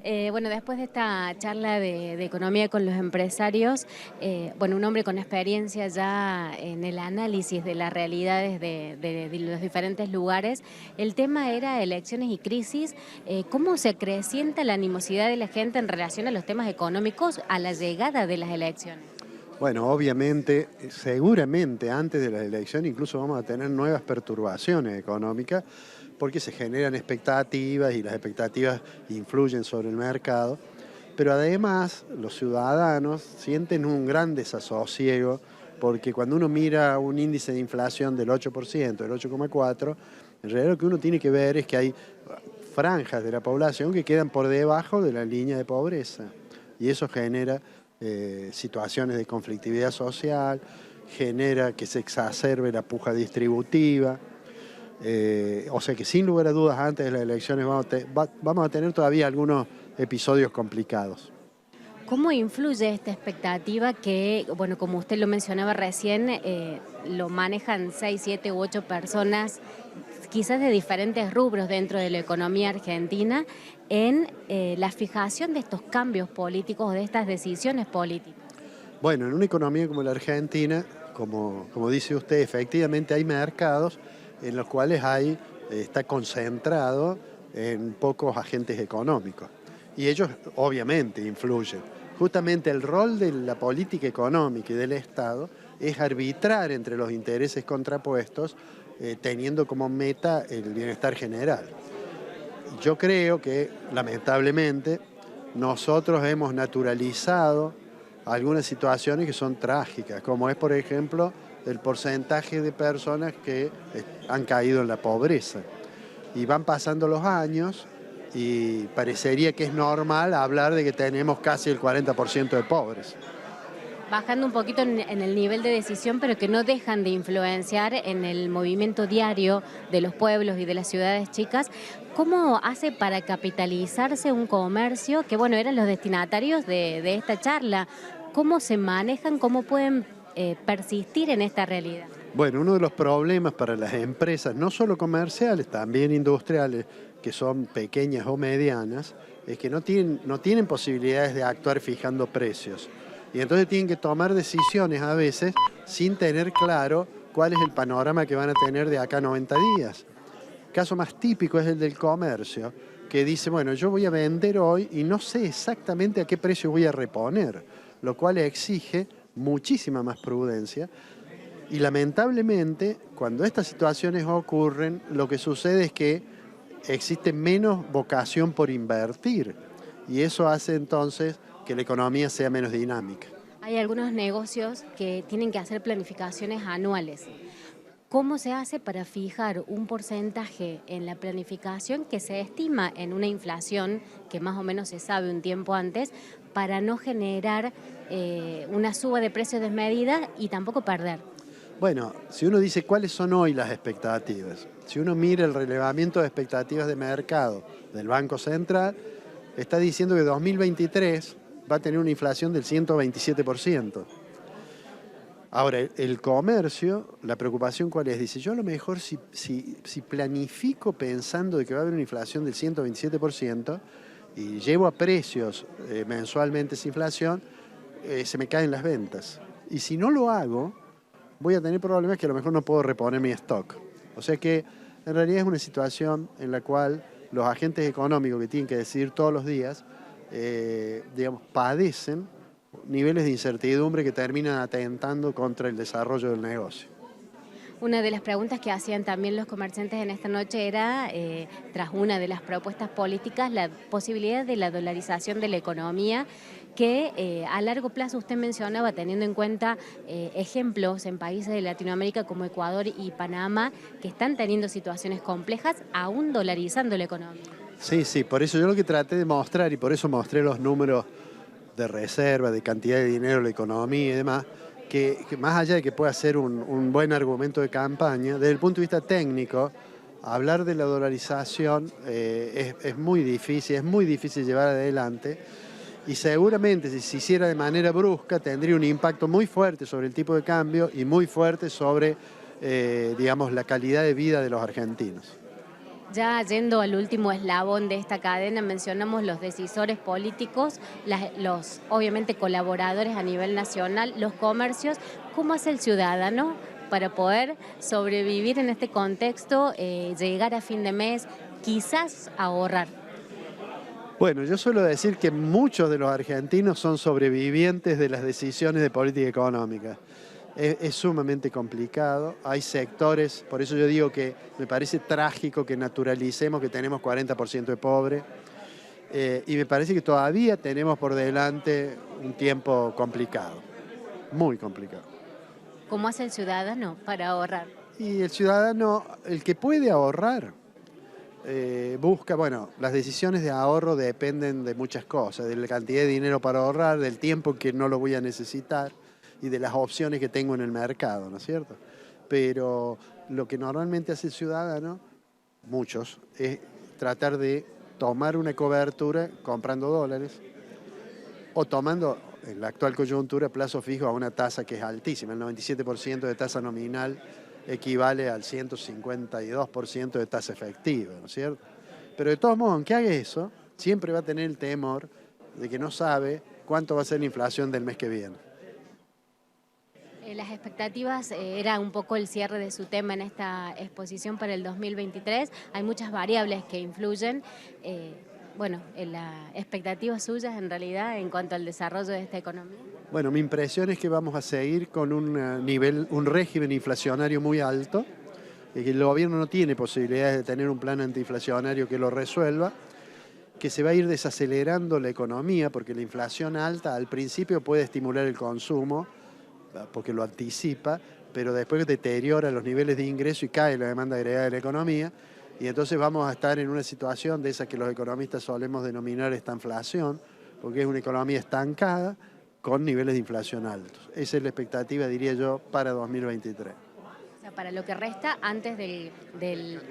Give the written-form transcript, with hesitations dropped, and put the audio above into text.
Bueno, después de esta charla de economía con los empresarios, bueno, un hombre con experiencia ya en el análisis de las realidades de los diferentes lugares, el tema era elecciones y crisis. ¿Cómo se acrecienta la animosidad de la gente en relación a los temas económicos a la llegada de las elecciones? Bueno, obviamente, seguramente antes de las elecciones incluso vamos a tener nuevas perturbaciones económicas porque se generan expectativas y las expectativas influyen sobre el mercado. Pero además los ciudadanos sienten un gran desasosiego porque cuando uno mira un índice de inflación del 8%, del 8,4%, en realidad lo que uno tiene que ver es que hay franjas de la población que quedan por debajo de la línea de pobreza. Y eso genera situaciones de conflictividad social, genera que se exacerbe la puja distributiva. O sea que sin lugar a dudas antes de las elecciones vamos a tener todavía algunos episodios complicados. ¿Cómo influye esta expectativa que, bueno, como usted lo mencionaba recién, lo manejan 6, 7 u 8 personas, quizás de diferentes rubros dentro de la economía argentina, en la fijación de estos cambios políticos o de estas decisiones políticas? Bueno, en una economía como la Argentina, como dice usted, efectivamente hay mercados en los cuales está concentrado en pocos agentes económicos. Y ellos obviamente influyen. Justamente el rol de la política económica y del Estado es arbitrar entre los intereses contrapuestos, teniendo como meta el bienestar general. Yo creo que, lamentablemente, nosotros hemos naturalizado algunas situaciones que son trágicas, como es, por ejemplo, el porcentaje de personas que han caído en la pobreza. Y van pasando los años y parecería que es normal hablar de que tenemos casi el 40% de pobres. Bajando un poquito en el nivel de decisión, pero que no dejan de influenciar en el movimiento diario de los pueblos y de las ciudades chicas. ¿Cómo hace para capitalizarse un comercio que, bueno, eran los destinatarios de esta charla? ¿Cómo se manejan? ¿Cómo pueden persistir en esta realidad? Bueno, uno de los problemas para las empresas, no solo comerciales, también industriales, que son pequeñas o medianas, es que no tienen posibilidades de actuar fijando precios. Y entonces tienen que tomar decisiones a veces sin tener claro cuál es el panorama que van a tener de acá a 90 días. El caso más típico es el del comercio, que dice, bueno, yo voy a vender hoy y no sé exactamente a qué precio voy a reponer, lo cual exige muchísima más prudencia. Y lamentablemente, cuando estas situaciones ocurren, lo que sucede es que existe menos vocación por invertir y eso hace entonces que la economía sea menos dinámica. Hay algunos negocios que tienen que hacer planificaciones anuales. ¿Cómo se hace para fijar un porcentaje en la planificación que se estima en una inflación que más o menos se sabe un tiempo antes para no generar una suba de precios desmedida y tampoco perder? Bueno, si uno dice cuáles son hoy las expectativas, si uno mira el relevamiento de expectativas de mercado del Banco Central, está diciendo que 2023 va a tener una inflación del 127%. Ahora, el comercio, la preocupación cuál es, dice, yo a lo mejor si planifico pensando de que va a haber una inflación del 127% y llevo a precios mensualmente esa inflación, se me caen las ventas. Y si no lo hago, voy a tener problemas que a lo mejor no puedo reponer mi stock. O sea que en realidad es una situación en la cual los agentes económicos que tienen que decidir todos los días, digamos, padecen niveles de incertidumbre que terminan atentando contra el desarrollo del negocio. Una de las preguntas que hacían también los comerciantes en esta noche era, tras una de las propuestas políticas, la posibilidad de la dolarización de la economía, que a largo plazo usted mencionaba, teniendo en cuenta ejemplos en países de Latinoamérica como Ecuador y Panamá, que están teniendo situaciones complejas, aún dolarizando la economía. Sí, por eso yo lo que traté de mostrar, y por eso mostré los números de reserva, de cantidad de dinero, la economía y demás, que más allá de que pueda ser un buen argumento de campaña, desde el punto de vista técnico, hablar de la dolarización es muy difícil llevar adelante y seguramente si se hiciera de manera brusca tendría un impacto muy fuerte sobre el tipo de cambio y muy fuerte sobre, digamos, la calidad de vida de los argentinos. Ya yendo al último eslabón de esta cadena, mencionamos los decisores políticos, los obviamente colaboradores a nivel nacional, los comercios. ¿Cómo hace el ciudadano para poder sobrevivir en este contexto, llegar a fin de mes, quizás ahorrar? Bueno, yo suelo decir que muchos de los argentinos son sobrevivientes de las decisiones de política económica. Es sumamente complicado, hay sectores, por eso yo digo que me parece trágico que naturalicemos que tenemos 40% de pobres, y me parece que todavía tenemos por delante un tiempo complicado, muy complicado. ¿Cómo hace el ciudadano para ahorrar? Y el ciudadano, el que puede ahorrar, busca, bueno, las decisiones de ahorro dependen de muchas cosas, de la cantidad de dinero para ahorrar, del tiempo que no lo voy a necesitar y de las opciones que tengo en el mercado, ¿no es cierto? Pero lo que normalmente hace el ciudadano, muchos, es tratar de tomar una cobertura comprando dólares o tomando, en la actual coyuntura, plazo fijo a una tasa que es altísima. El 97% de tasa nominal equivale al 152% de tasa efectiva, ¿no es cierto? Pero de todos modos, aunque haga eso, siempre va a tener el temor de que no sabe cuánto va a ser la inflación del mes que viene. Las expectativas era un poco el cierre de su tema en esta exposición para el 2023. Hay muchas variables que influyen. Bueno, en las expectativas suyas en realidad en cuanto al desarrollo de esta economía. Bueno, mi impresión es que vamos a seguir con un régimen inflacionario muy alto, y que el gobierno no tiene posibilidades de tener un plan antiinflacionario que lo resuelva, que se va a ir desacelerando la economía, porque la inflación alta al principio puede estimular el consumo, porque lo anticipa, pero después deteriora los niveles de ingreso y cae la demanda agregada de la economía, y entonces vamos a estar en una situación de esa que los economistas solemos denominar estanflación, porque es una economía estancada con niveles de inflación altos. Esa es la expectativa, diría yo, para 2023. O sea, para lo que resta antes del